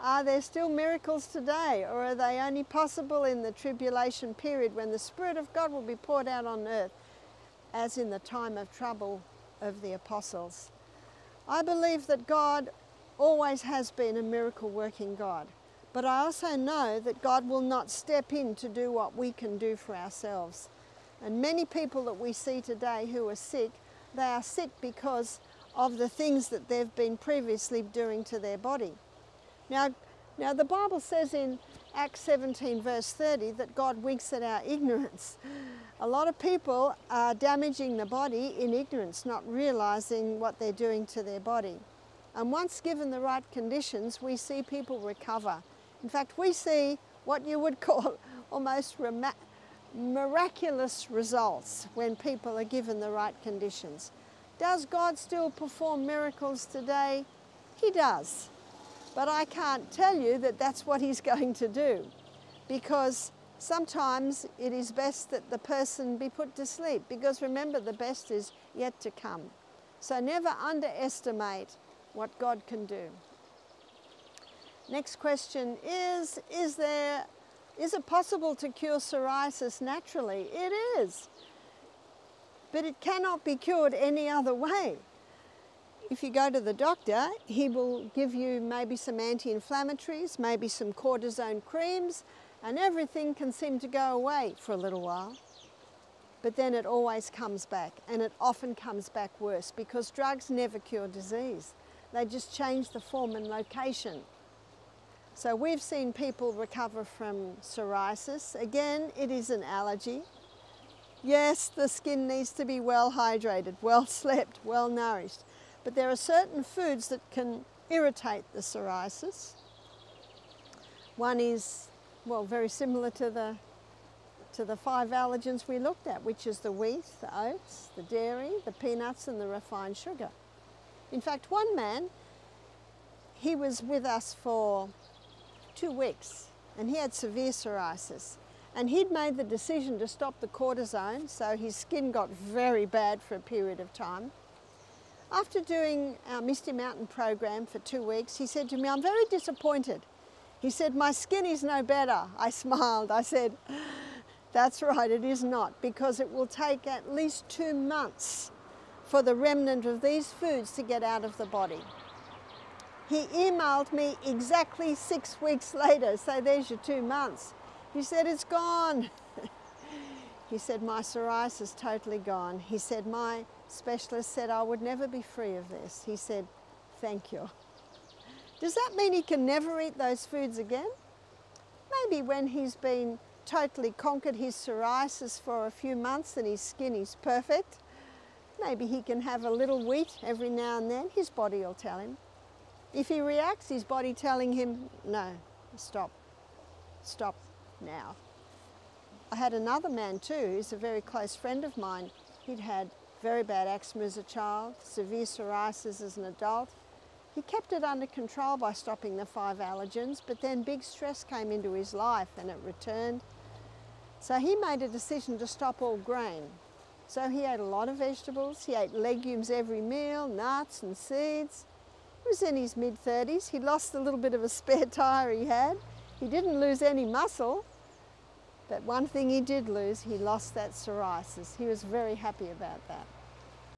Are there still miracles today, or are they only possible in the tribulation period when the Spirit of God will be poured out on earth, as in the time of trouble of the apostles? I believe that God always has been a miracle-working God, but I also know that God will not step in to do what we can do for ourselves. And many people that we see today who are sick, they are sick because of the things that they've been previously doing to their body. Now the Bible says in Acts 17 verse 30 that God winks at our ignorance. A lot of people are damaging the body in ignorance, not realizing what they're doing to their body. And once given the right conditions, we see people recover. In fact, we see what you would call almost miraculous results when people are given the right conditions. Does God still perform miracles today? He does. But I can't tell you that that's what he's going to do, because sometimes it is best that the person be put to sleep, because remember, the best is yet to come. So never underestimate what God can do. Next question is it possible to cure psoriasis naturally? It is, but it cannot be cured any other way. If you go to the doctor, he will give you maybe some anti-inflammatories, maybe some cortisone creams, and everything can seem to go away for a little while. But then it always comes back, and it often comes back worse, because drugs never cure disease. They just change the form and location. So we've seen people recover from psoriasis. Again, it is an allergy. Yes, the skin needs to be well hydrated, well slept, well nourished. But there are certain foods that can irritate the psoriasis. One is, well, very similar to the 5 allergens we looked at, which is the wheat, the oats, the dairy, the peanuts, and the refined sugar. In fact, one man, he was with us for 2 weeks, and he had severe psoriasis. And he'd made the decision to stop the cortisone, so his skin got very bad for a period of time. After doing our Misty Mountain program for 2 weeks, he said to me, "I'm very disappointed." He said, "My skin is no better." I smiled. I said, "That's right, it is not, because it will take at least 2 months for the remnant of these foods to get out of the body." He emailed me exactly 6 weeks later, so there's your 2 months. He said, "It's gone." He said, "My psoriasis is totally gone." He said, "My specialist said I would never be free of this." He said, "Thank you." Does that mean he can never eat those foods again? Maybe when he's been totally conquered his psoriasis for a few months and his skin is perfect, maybe he can have a little wheat every now and then. His body will tell him. If he reacts, his body telling him, "No, stop now." I had another man too, who's a very close friend of mine. He'd had very bad eczema as a child, severe psoriasis as an adult. He kept it under control by stopping the 5 allergens, but then big stress came into his life and it returned. So he made a decision to stop all grain. So he ate a lot of vegetables, he ate legumes every meal, nuts and seeds. He was in his mid-30s. He lost a little bit of a spare tire he had. He didn't lose any muscle, but one thing he did lose, he lost that psoriasis. He was very happy about that.